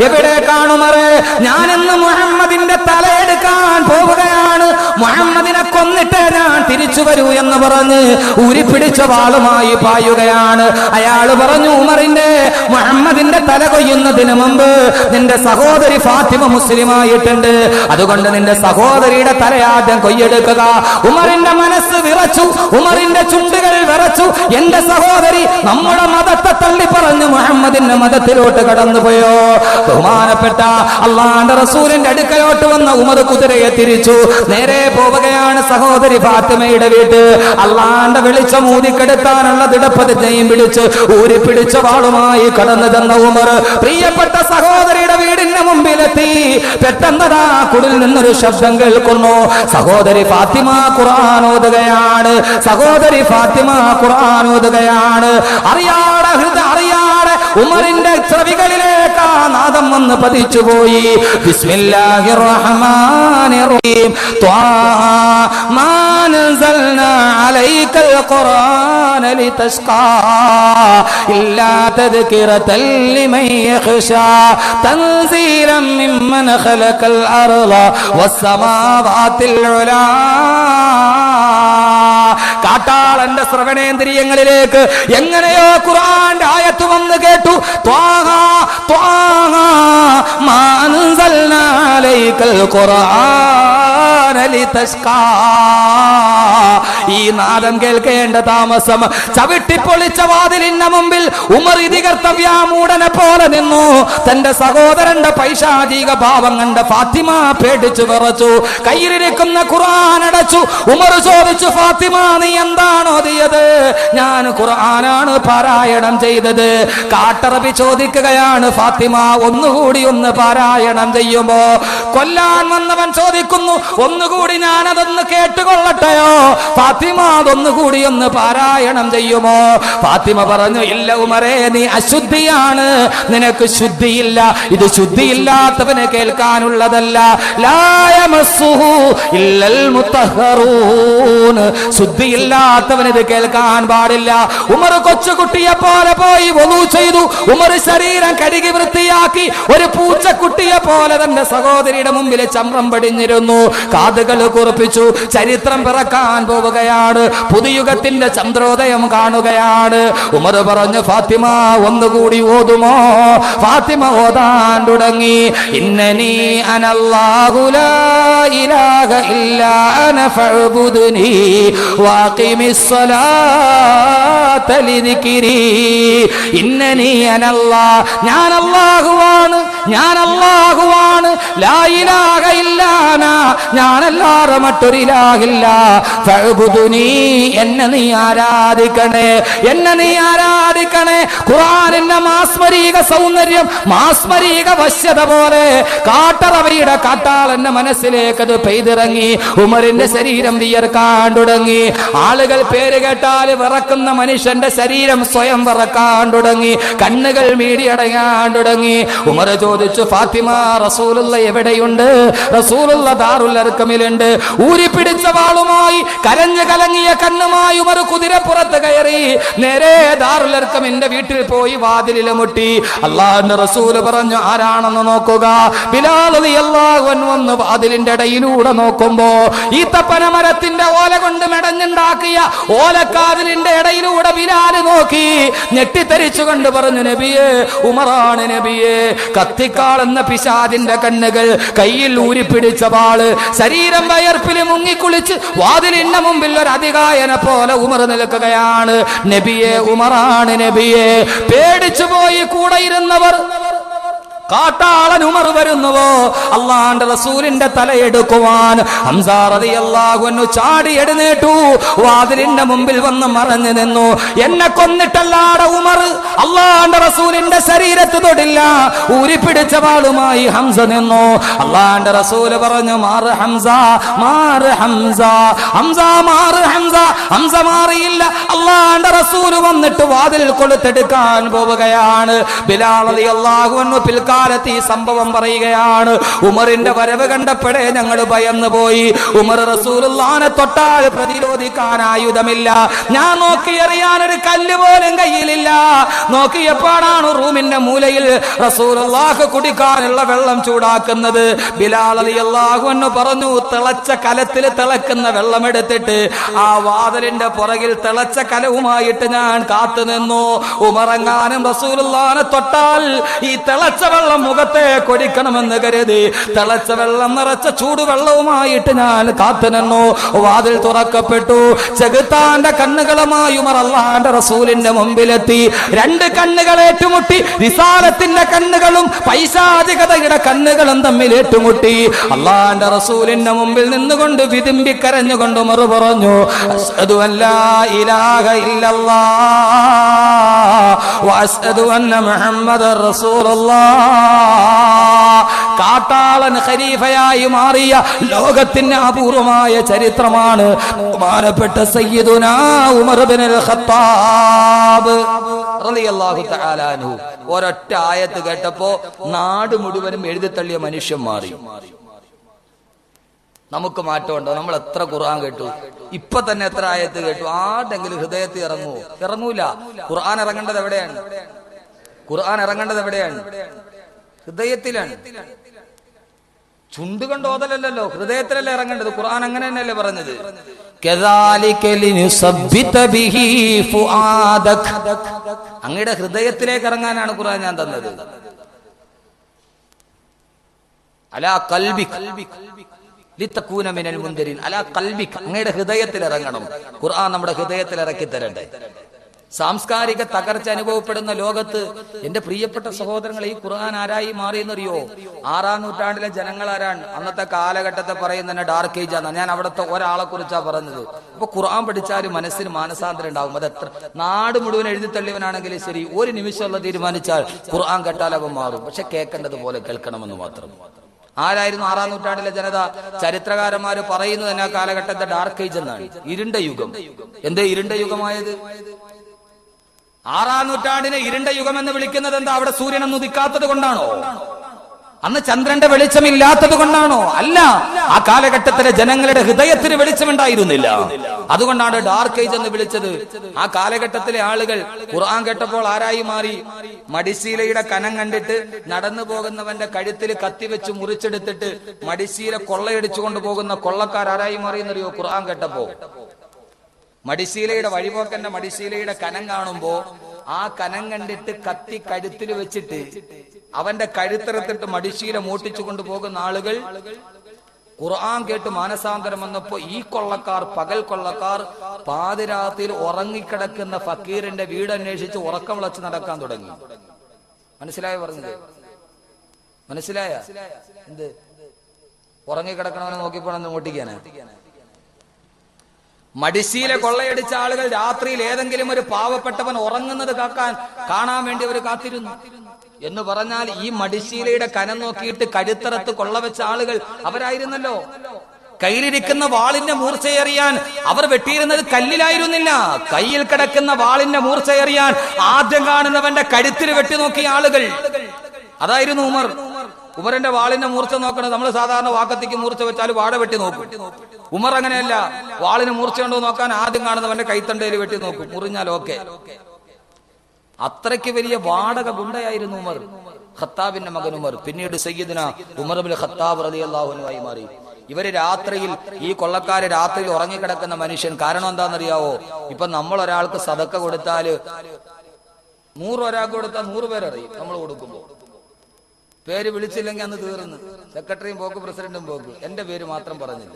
എവിടേക്കാണ് ഉമറേ? ഞാനിന്ന് മുഹമ്മദിന്റെ തലയെടുക്കാൻ പോവുകയാണ്, മുഹമ്മദിനെ കൊന്നിട്ട് ഞാൻ തിരിച്ചു വരൂ എന്ന് പറഞ്ഞ് ഊരിപ്പിടിച്ച വാളുമായി പായുകയാണ്. അയാൾ പറഞ്ഞു, ഉമറിന്റെ മുഹമ്മദിന്റെ തല കൊയ്യുന്നതിന് മുമ്പ് നിന്റെ സഹോദരി ഫാത്തിമ മുസ്ലിമായിട്ടുണ്ട്, അതുകൊണ്ട് നിന്റെ സഹോദരിയുടെ തലയാദ്യം കൊയ്യെടുക്കുക. ഉമറിന്റെ മനസ്സ് വിറച്ചു, ഉമറിന്റെ ചുണ്ടുകൾ വിറച്ചു. എന്റെ സഹോദരി നമ്മുടെ മതത്തെ തള്ളി പറഞ്ഞു മുഹമ്മദിന്റെ മതത്തിലോട്ട് കടന്നുപോയോ? ബഹുമാനപ്പെട്ട അള്ളാഹുവിന്റെ റസൂലിന്റെ അടുക്കലോട്ട് വന്ന ഉമർ കുതിരയെ തിരിച്ചു. നേരെ പോവുകയാണ് സഹോദരി ഫാത്തിമയുടെ വീട്ട്. അള്ളാഹുവിന്റെ വെളിച്ചം ഊതിക്കെടുത്താനുള്ള ദിടപ്പതിനെയും പിടിച്ച് ഊരിപ്പിടിച്ച വാളുമായി കടന്നു ചെന്ന ഉമർ പ്രിയപ്പെട്ട സഹോദരിയുടെ വീടിന് മുമ്പിലെത്തി. പെട്ടെന്നതാ കുടിൽ നിന്നൊരു ശബ്ദം കേൾക്കുന്നു. സഹോദരി ഫാത്തിമ ഖുർആൻ ഓതുകയാണ്. സഹോദരി ഫാത്തിമ ഖുർആൻ ഓതുകയാണ്. അറിയാതെ ഉമറിന്റെ ചെവികളിലേക്ക് ആ നാദം വന്ന് പതിച്ചുപോയി. ബിസ്മില്ലാഹിർ റഹ്മാനിർ റഹീം. ത്വാഹ മാ അൻസൽനാ അലൈക്കൽ ഖുർആന ലിതസ്ഖാ ഇല്ലാ തദ്കിറതൻ ലിമൻ യഖ്ശാ തൻസീലൻ മിമ്മൻ ഖലഖൽ അർള വസ്സമാവാതിൽ ഉലാ. കാട്ടാളന്റെ ശ്രവണേന്ദ്രിയങ്ങളിലേക്ക് എങ്ങനെയോ ഖുർആന്റെ ആയത്ത് വന്ന് കേട്ടു. ത്വാഹ ത്വാഹ മാ അൻസൽനാ അലൈക്കൽ ഖുർആന ലിതസ്ഖാ. ഈ നാദം കേൾക്കേണ്ട താമസം ചവിട്ടിപ്പൊളിച്ച വാതിലിന്റെ മുമ്പിൽ ഉമർ ഇതികർത്തവ്യാമൂടനെ പോലെ നിന്നു. തന്റെ സഹോദരന്റെ പൈശാചിക ഭാവം കണ്ട ഫാത്തിമ പേടിച്ചു വിറച്ചു. കയ്യിലിരിക്കുന്ന ഖുർആൻ അടച്ചു. ഉമർ ചോദിച്ചു, ഫാത്തിമ നീ എന്താണ് ഓതിയത്? ഞാൻ ഖുർആനാണ് പാരായണം ചെയ്തത്. കാട്ടറബി ചോദിക്കുകയാണ്, ഫാത്തിമ ഒന്നുകൂടി ഒന്ന് പാരായണം ചെയ്യുമോ? കൊല്ലാൻ വന്നവൻ ചോദിക്കുന്നു, ഒന്നുകൂടി ഞാനതൊന്ന് കേട്ടുകൊള്ളട്ടെയോ? ഫാത്തിമ അതൊന്നുകൂടി ഒന്ന് പാരായണം ചെയ്യുമോ? ഫാത്തിമ പറഞ്ഞു, ഇല്ല ഉമറേ, നീ അശുദ്ധിയാണ്, നിനക്ക് ശുദ്ധിയില്ല, ഇത് ശുദ്ധിയില്ലാത്തവന് കേൾക്കാനുള്ളതല്ല. ലാ യമസ്സുഹു ഇല്ലൽ മുത്തഹ്ഹറൂൻ. ശുദ്ധിയില്ലാത്തവന് ഇത് കേൾക്കാൻ പാടില്ല. ഉമർ കൊച്ചുകുട്ടിയെ പോലെ പോയി വളു ചെയ്തു. ഉമർ ശരീരം കഴുകി വൃത്തിയാക്കി ഒരു പൂച്ചക്കുട്ടിയെ പോലെ തന്റെ സഹോദരിയുടെ മുമ്പിൽ ചമ്രം പടിഞ്ഞിരുന്നു. കാതുകൾ കുറിപ്പിച്ചു. ചരിത്രം പിറക്കാൻ പോവുകയാണ്. പുതുയുഗത്തിന്റെ ചന്ദ്രോദയം കാണുകയാണ്. ഉമർ പറഞ്ഞു, ഫാത്തിമ ഒന്നുകൂടി ഓതുമോ? ഫാത്തിമ ഓതാൻ തുടങ്ങി. ഇന്നനി അനല്ലാഹു ലാ ഇലാഹ ഇല്ലാ അന ഫഅ്ബുദ്നി വഅഖിമിസ് സ്വലാത ലിദിക്രി. ഇന്നനി അനല്ലാഹ്, ഞാൻ അല്ലാഹുവാണ്, ഞാൻ അല്ലാഹുവാണ്. ലാ ഇലാഹ ഇല്ലാ അന, ഞാനല്ലാതെ മറ്റൊരു ഇലാഹില്ല. ഫഅ്ബുദ്നി, എന്നെ നീ ആരാധിക്കണേ, എന്നെ നീ ആരാധിക്കണേ. ഖുർആനിന്റെ മാസ്മരിക സൗന്ദര്യം, മാസ്മരിക വശ്യത പോലെ കാട്ടറവയുടെ കാട്ടാളന്റെ മനസ്സിലേക്ക് അത് പെയ്തിറങ്ങി. ഉമറിന്റെ ശരീരം വിയർക്കാൻ തുടങ്ങി. ആളുകൾ പേര് കേട്ടാൽ വിറക്കുന്ന മനുഷ്യന്റെ ശരീരം സ്വയം വിറക്കാൻ തുടങ്ങി. കണ്ണുകൾ മീടിയടങ്ങാൻ തുടങ്ങി. ഉമർ ചോദിച്ചു, ഫാത്തിമ റസൂലുള്ള എവിടെയുണ്ട്? റസൂലുള്ള ദാറുൽ അർഖമിലുണ്ട്. ഊരിപ്പിടിച്ച വാളുമായി കരഞ്ഞു കലങ്ങിയ കണ്ണുമായി ഉമർ കുതിരപ്പുറത്ത് കയറി നേരെ ദാറുൽ അർഖമിന്റെ വീട്ടിൽ പോയി വാതിലിൽ മുട്ടി. അല്ലാഹുവിന്റെ റസൂൽ പറഞ്ഞു, ആരാണെന്ന് നോക്കുക. ബിലാൽ റളിയല്ലാഹു അൻഹു വന്ന് വാതിലിന്റെ ഇടയിലൂടെ നോക്കുമ്പോ ഈത്തപ്പന മരത്തിന്റെ ഓല കൊണ്ട് മെടഞ്ഞുണ്ടാക്കിയ ഓലക്കാതിലിന്റെ ഇടയിലൂടെ ബിലാൽ നോക്കി. ഞെട്ടിത്തരിച്ചുകൊണ്ട് പറഞ്ഞു, നബിയേ, ഉമറാണ് നബിയേ. കത്തിക്കാളെന്ന പിശാചിന്റെ കണ്ണുകൾ, കയ്യിൽ ഊരിപ്പിടിച്ച വാള്, ശരീരം വയർപ്പിൽ മുങ്ങിക്കുളിച്ച് വാതിലിന്റെ മുമ്പിൽ ഒരു അധികായനെ പോലെ ഉമർ നിൽക്കുകയാണ്. നബിയെ, ഉമറാണ് നബിയെ. പേടിച്ചു പോയി കൂടെ ഇരുന്നവർ. കാട്ടാളൻ ഉമർ വരുന്നുവോ? അള്ളാന്റെ റസൂലിന്റെ തലയെടുക്കുവാൻ ഹംസ റളിയല്ലാഹു അൻഹു ചാടി എഴുന്നേറ്റു. വാതിലിന്റെ മുമ്പിൽ വന്ന് മറഞ്ഞു നിന്നു. എന്നെ കൊന്നിട്ടല്ലാടെ ഉമർ അള്ളാന്റെ റസൂലിന്റെ ശരീരത്ത് തൊടില്ല. ഊരിപ്പിടിച്ച വാളുമായി ഹംസ നിന്നു. അള്ളാന്റെ റസൂല് പറഞ്ഞു, മാറ് ഹംസ, മാറ് ഹംസ, ഹംസ മാറ് ഹംസ. ഹംസ മാറിയില്ല. അള്ളാന്റെ റസൂല് വന്നിട്ട് വാതിൽ കൊളുത്തെടുക്കാൻ പോവുകയാണ്. ബിലാൽ റളിയല്ലാഹു അൻഹു പിൽക്കാലത്ത് പിൽക്കാലത്ത് ഈ സംഭവം പറയുകയാണ്. ഉമറിന്റെ വരവ് കണ്ടപ്പോഴേ ഞങ്ങൾ ഭയന്നു പോയി. ഉമർ റസൂലുള്ളാഹിനെ തൊട്ടാൽ പ്രതിരോധിക്കാൻ ആയുധമില്ല. ഞാൻ നോക്കിയെറിയാൻ ഒരു കല്ല് പോലും കയ്യിലില്ല. നോക്കിയപ്പോഴാണ് റൂമിന്റെ മൂലയിൽ റസൂലുള്ളാഹി കുടിക്കാനുള്ള വെള്ളം ചൂടാക്കുന്നത്. ബിലാൽ റളിയല്ലാഹു അൻഹു പറഞ്ഞു, തിളച്ച കലത്തിൽ തിളക്കുന്ന വെള്ളം എടുത്തിട്ട് ആ വാതിലിന്റെ പുറകിൽ തിളച്ച കലവുമായിട്ട് ഞാൻ കാത്തുനിന്നു. ഉമറങ്ങാനും റസൂലുള്ളാഹിനെ തൊട്ടാൽ ഈ തിളച്ച വെള്ളം മുഖത്തെ കൊടിക്കണമെന്ന് കരുതി തിളച്ച വെള്ളം നിറച്ച ചൂടുവെള്ളവുമായിട്ട് ഞാൻ കാത്തുനിന്നു. വാതിൽ തുറക്കപ്പെട്ടു. ചെകുത്താന്റെ കണ്ണുകളുമായി ഉമർ അല്ലാഹുവിന്റെ റസൂലിന്റെ മുമ്പിലെത്തി. രണ്ട് കണ്ണുകൾ ഏറ്റുമുട്ടി. റിസാലത്തിന്റെ കണ്ണുകളും പൈശാചികതയുടെ കണ്ണുകളും തമ്മിൽ ഏറ്റുമുട്ടി. അല്ലാഹുവിന്റെ റസൂലിന്റെ മുമ്പിൽ നിന്നുകൊണ്ട് വിതുമ്പി കരഞ്ഞുകൊണ്ട് ഉമർ പറഞ്ഞു, അശ്ഹദു അല്ലാ ഇലാഹ ഇല്ലല്ലാഹ് വഅശ്ഹദു അന്ന മുഹമ്മദർ റസൂലുള്ളാഹ്. കാട്ടാളൻ ഖലീഫയായി മാറിയ ലോകത്തിന്റെ അപൂർവമായ ചരിത്രമാണ് ബഹുമാനപ്പെട്ട സയ്യിദുനാ ഉമർ ഇബ്നുൽ ഖത്താബ് റളിയല്ലാഹു തആല അൻഹു. ഒരൊറ്റ ആയത്ത് കേട്ടപ്പോ നാട് മുഴുവനും എഴുതിത്തള്ളിയ മനുഷ്യൻ മാറി. നമുക്ക് മാറ്റമുണ്ടോ? നമ്മൾ എത്ര ഖുർആൻ കേട്ടു, ഇപ്പൊ തന്നെ എത്ര ആയത്ത് കേട്ടു. ആരുടെങ്കിലും ഹൃദയത്തിൽ ഇറങ്ങുമോ? ഇറങ്ങൂല. ഖുർആൻ ഇറങ്ങേണ്ടത് എവിടെയാണ്? ഖുർആൻ ഇറങ്ങേണ്ടത് എവിടെയാണ്? ഹൃദയത്തിലാണ്. ചുണ്ട് കൊണ്ട് ഓതലല്ലോ, ഹൃദയത്തിലല്ലേ ഇറങ്ങേണ്ടത്. ഖുർആൻ അങ്ങനെ തന്നെയല്ലേ പറഞ്ഞത്? അങ്ങയുടെ ഹൃദയത്തിലേക്ക് ഇറങ്ങാനാണ് ഖുർആൻ ഞാൻ തന്നത്. അലാ ഖൽബിക് ലിതകൂന മിനൽ മുൻദിരിൻ. അലാ ഖൽബിക്, അങ്ങയുടെ ഹൃദയത്തിൽ ഇറങ്ങണം. ഖുർആൻ നമ്മുടെ ഹൃദയത്തിൽ ഇറക്കി തരട്ടെ. സാംസ്കാരിക തകർച്ച അനുഭവപ്പെടുന്ന ലോകത്ത് എന്റെ പ്രിയപ്പെട്ട സഹോദരങ്ങളെ, ഈ ഖുർആൻ ആരായി മാറിയെന്നറിയോ? 6-ാം നൂറ്റാണ്ടിലെ ജനങ്ങൾ ആരാണ്? അന്നത്തെ കാലഘട്ടത്തെ പറയുന്ന ഡാർക്ക് ഏജ് ആണ്. ഞാൻ അവിടുത്തെ ഒരാളെ കുറിച്ചാ പറഞ്ഞത്. അപ്പൊ ഖുർആൻ പഠിച്ചാൽ മനസ്സിന് മാനസാന്തരം ഉണ്ടാവും. അത് എത്ര നാട് മുഴുവൻ എഴുതിത്തള്ളിയവനാണെങ്കിലും ശരി, ഒരു നിമിഷമുള്ള തീരുമാനിച്ചാൽ ഖുർആൻ കേട്ടാൽ അവൻ മാറും. പക്ഷെ കേൾക്കേണ്ടത് പോലെ കേൾക്കണമെന്ന് മാത്രം. ആരായിരുന്നു 6-ാം നൂറ്റാണ്ടിലെ ജനത? ചരിത്രകാരന്മാര് പറയുന്നത് തന്നെ ആ കാലഘട്ടത്തെ ഡാർക്ക് ഏജ് എന്നാണ്, ഇരുണ്ട യുഗം. എന്തേ ഇരുണ്ട യുഗമായത്? 6-ാം നൂറ്റാണ്ടിനെ ഇരുണ്ട യുഗം എന്ന് വിളിക്കുന്നത് എന്താ? അവിടെ സൂര്യനൊന്നും ഉദിക്കാത്തത് കൊണ്ടാണോ? അന്ന് ചന്ദ്രന്റെ വെളിച്ചമില്ലാത്തത് കൊണ്ടാണോ? അല്ല, ആ കാലഘട്ടത്തിലെ ജനങ്ങളുടെ ഹൃദയത്തിന് വെളിച്ചമുണ്ടായിരുന്നില്ല. അതുകൊണ്ടാണ് ഡാർക്ക് ഏജ് എന്ന് വിളിച്ചത്. ആ കാലഘട്ടത്തിലെ ആളുകൾ ഖുർആൻ കേട്ടപ്പോൾ ആരായി മാറി? മടിശീലയുടെ കനം കണ്ടിട്ട് നടന്നു പോകുന്നവന്റെ കഴുത്തിൽ കത്തിവെച്ച് മുറിച്ചെടുത്തിട്ട് മടിശീല കൊള്ളയടിച്ചു കൊണ്ടുപോകുന്ന കൊള്ളക്കാരായി മാറിയെന്നറിയോ? ഖുർആൻ കേട്ടപ്പോ മടിശീലയുടെ വഴിപോക്കന്റെ മടിശീലയുടെ കനം കാണുമ്പോ ആ കനം കണ്ടിട്ട് കത്തി കഴുത്തിൽ വെച്ചിട്ട് അവന്റെ കഴുത്തിറത്തിട്ട് മടിശീല മൂട്ടിച്ചു കൊണ്ടുപോകുന്ന ആളുകൾ ഖുർആൻ കേട്ട് മാനസാന്തരം വന്നപ്പോ ഈ കൊള്ളക്കാർ, പകൽ കൊള്ളക്കാർ, പാതിരാത്രിയിൽ ഉറങ്ങിക്കിടക്കുന്ന ഫക്കീറിന്റെ വീട് അന്വേഷിച്ച് ഉറക്കം വിളച്ച് നടക്കാൻ തുടങ്ങി. മനസ്സിലായോ പറഞ്ഞത്? മനസ്സിലായ? എന്ത് ഉറങ്ങിക്കിടക്കണവനെ നോക്കിപ്പോണെന്ന് ഓട്ടിക്കാനാ? മടിശീല കൊള്ളയടിച്ച ആളുകൾ രാത്രിയിൽ ഏതെങ്കിലും ഒരു പാവപ്പെട്ടവൻ ഉറങ്ങുന്നത് കാണാൻ വേണ്ടി അവർ കാത്തിരുന്നു എന്ന് പറഞ്ഞാൽ ഈ മടിശീലയുടെ കനം നോക്കിയിട്ട് കഴുത്തറത്ത് കൊള്ളവെച്ച ആളുകൾ അവരായിരുന്നല്ലോ. കയ്യിലിരിക്കുന്ന വാളിന്റെ മൂർച്ചയേറിയാൻ അവർ വെട്ടിയിരുന്നത് കല്ലിലായിരുന്നില്ല. കയ്യിൽ കിടക്കുന്ന വാളിന്റെ മൂർച്ചയേറിയാൻ ആദ്യം കാണുന്നവന്റെ കഴുത്തിൽ വെട്ടി നോക്കിയ ആളുകൾ അതായിരുന്നു ഉമർ. ഉമറിന്റെ വാളിന്റെ മൂർച്ച നോക്കണത് നമ്മൾ സാധാരണ വാക്കത്തിക്ക് മൂർച്ച വെച്ചാൽ വാഴ വെട്ടി നോക്കും. ഉമർ അങ്ങനെയല്ല. വാളിന് മൂർച്ചയുണ്ടോ നോക്കാൻ ആദ്യം കാണുന്നവന്റെ കൈത്തണ്ടയിൽ വെട്ടി നോക്കും. മുറിഞ്ഞാൽ ഓക്കെ. അത്രയ്ക്ക് വലിയ വാടക ഗുണ്ടയായിരുന്നു ഉമർ, ഖത്താബിന്റെ മകൻ ഉമർ. പിന്നീട് സയ്യിദുന ഉമർ ഇബ്നുൽ ഖത്താബ് റളിയല്ലാഹു അൻഹു ആയി മാറി. ഇവര് രാത്രിയിൽ, ഈ കൊള്ളക്കാര് രാത്രിയിൽ ഉറങ്ങിക്കിടക്കുന്ന മനുഷ്യൻ. കാരണം എന്താണെന്നറിയാവോ? ഇപ്പൊ നമ്മൾ ഒരാൾക്ക് സദക്ക കൊടുത്താല് 100 ഒരാൾക്ക് കൊടുത്താൽ 100 പേരറിയും. നമ്മൾ കൊടുക്കുമ്പോ പേര് വിളിച്ചില്ലെങ്കിൽ അന്ന് തീർന്ന്. സെക്രട്ടറിയും പോക്ക്, പ്രസിഡന്റും പോക്ക്. എന്റെ പേര് മാത്രം പറഞ്ഞില്ല.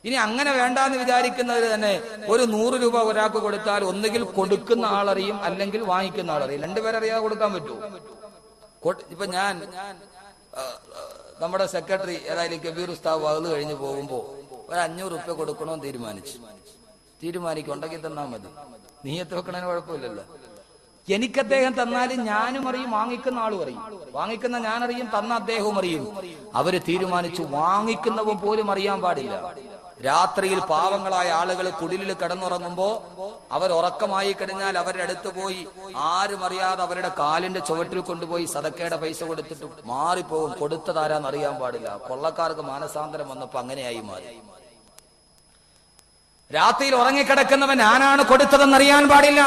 ഇനി അങ്ങനെ വേണ്ടാന്ന് വിചാരിക്കുന്നവര് തന്നെ ഒരു 100 രൂപ ഒരാൾക്ക് കൊടുത്താൽ ഒന്നുകിൽ കൊടുക്കുന്ന ആളറിയും, അല്ലെങ്കിൽ വാങ്ങിക്കുന്ന ആളറിയും. 2 പേരറിയാതെ കൊടുക്കാൻ പറ്റുമോ? ഇപ്പൊ ഞാൻ നമ്മുടെ സെക്രട്ടറി ഏതായാലും കബീർ ഉസ്താദ് അത് കഴിഞ്ഞ് പോകുമ്പോ ഒരു 500 രൂപ കൊടുക്കണമെന്ന് തീരുമാനിക്കുണ്ടെങ്കിൽ തന്നാ മതി. നീയത്ത് വെക്കണതിന് കുഴപ്പമില്ലല്ലോ. എനിക്ക് അദ്ദേഹം തന്നാലും ഞാനും അറിയും, വാങ്ങിക്കുന്ന ആളും അറിയും. വാങ്ങിക്കുന്ന ഞാനറിയും, തന്ന അദ്ദേഹവും അറിയും. അവര് തീരുമാനിച്ചു വാങ്ങിക്കുന്നവൻ പോലും അറിയാൻ പാടില്ല. രാത്രിയിൽ പാവങ്ങളായ ആളുകൾ കുടിലിൽ കിടന്നുറങ്ങുമ്പോ അവർ ഉറക്കമായി കഴിഞ്ഞാൽ അവരുടെ അടുത്ത് പോയി ആരും അറിയാതെ അവരുടെ കാലിന്റെ ചുവട്ടിൽ കൊണ്ടുപോയി സദക്കയുടെ പൈസ കൊടുത്തിട്ട് മാറിപ്പോകും. കൊടുത്തതാരാന്ന് അറിയാൻ പാടില്ല. കൊള്ളക്കാർക്ക് മാനസാന്തരം വന്നപ്പോ അങ്ങനെയായി മാറി. രാത്രിയിൽ ഉറങ്ങിക്കിടക്കുന്നവൻ ഞാനാണ് കൊടുത്തതെന്നറിയാൻ പാടില്ല.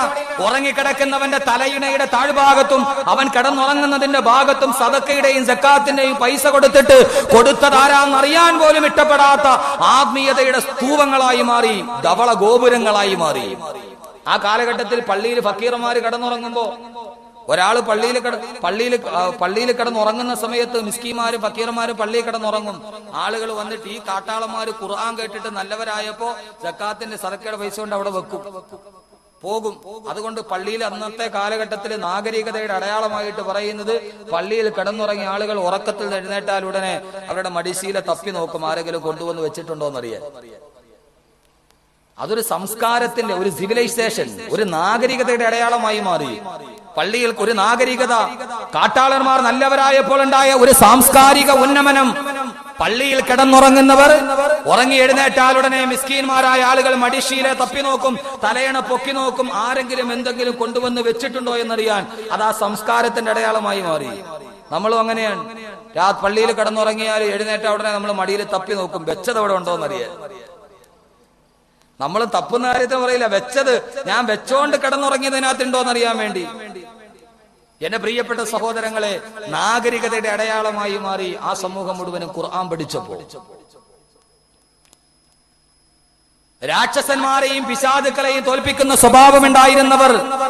ഉറങ്ങിക്കിടക്കുന്നവന്റെ തലയിണയുടെ താഴ്ഭാഗത്തും അവൻ കിടന്നുറങ്ങുന്നതിന്റെ ഭാഗത്തും സദക്കയുടെയും സക്കാത്തിന്റെയും പൈസ കൊടുത്തിട്ട് കൊടുത്തതാരാന്നറിയാൻ പോലും ഇഷ്ടപ്പെടാത്ത ആത്മീയതയുടെ സ്തൂപങ്ങളായി മാറി, ധവള ഗോപുരങ്ങളായി മാറി. ആ കാലഘട്ടത്തിൽ പള്ളിയിൽ ഫക്കീർമാര് കിടന്നുറങ്ങുമ്പോ ഒരാള് പള്ളിയിൽ കിടന്നുറങ്ങുന്ന സമയത്ത് മിസ്കിമാരും ഫക്കീർമാരും പള്ളിയിൽ കിടന്നുറങ്ങും. ആളുകൾ വന്നിട്ട് ഈ കാട്ടാളന്മാര് ഖുർആൻ കേട്ടിട്ട് നല്ലവരായപ്പോ സക്കാത്തിന്റെ സദക്കയുടെ പൈസ കൊണ്ട് അവിടെ വെക്കും, പോകും. അതുകൊണ്ട് പള്ളിയിൽ അന്നത്തെ കാലഘട്ടത്തിൽ നാഗരികതയുടെ അടയാളമായിട്ട് പറയുന്നത് പള്ളിയിൽ കിടന്നുറങ്ങിയ ആളുകൾ ഉറക്കത്തിൽ എഴുന്നേറ്റാൽ ഉടനെ അവരുടെ മടിശീല തപ്പി നോക്കും, ആരെങ്കിലും കൊണ്ടുവന്ന് വെച്ചിട്ടുണ്ടോന്നറിയാൻ. അതൊരു സംസ്കാരത്തിന്റെ, ഒരു സിവിലൈസേഷൻ, ഒരു നാഗരികതയുടെ അടയാളമായി മാറി. പള്ളിയിൽ ഒരു നാഗരികത, കാട്ടാളന്മാർ നല്ലവരായപ്പോൾ ഉണ്ടായ ഒരു സാംസ്കാരിക ഉന്നമനം. പള്ളിയിൽ കിടന്നുറങ്ങുന്നവർ ഉറങ്ങി എഴുന്നേറ്റാൽ ഉടനെ മിസ്കീന്മാരായ ആളുകൾ മടിശീല തപ്പി നോക്കും, തലയണ പൊക്കി നോക്കും, ആരെങ്കിലും എന്തെങ്കിലും കൊണ്ടുവന്ന് വെച്ചിട്ടുണ്ടോ എന്നറിയാൻ. അത് ആ സംസ്കാരത്തിന്റെ അടയാളമായി മാറി. നമ്മളും അങ്ങനെയാണ്. പള്ളിയിൽ കിടന്നുറങ്ങിയാൽ എഴുന്നേറ്റ ഉടനെ നമ്മൾ മടിയിൽ തപ്പി നോക്കും, വെച്ചത് അവിടെ ഉണ്ടോ എന്നറിയാൻ. നമ്മൾ തപ്പുന്ന കാര്യത്തിൽ പറയില്ല, വെച്ചത് ഞാൻ വെച്ചോണ്ട് കിടന്നുറങ്ങിയതിനകത്തുണ്ടോന്നറിയാൻ വേണ്ടി. എന്റെ പ്രിയപ്പെട്ട സഹോദരങ്ങളെ, നാഗരികതയുടെ അടയാളമായി മാറി ആ സമൂഹം മുഴുവനും ഖുർആൻ പഠിച്ചപ്പോൾ. രാക്ഷസന്മാരെയും പിശാചുക്കളെയും തോൽപ്പിക്കുന്ന സ്വഭാവമുണ്ടായിരുന്നവർ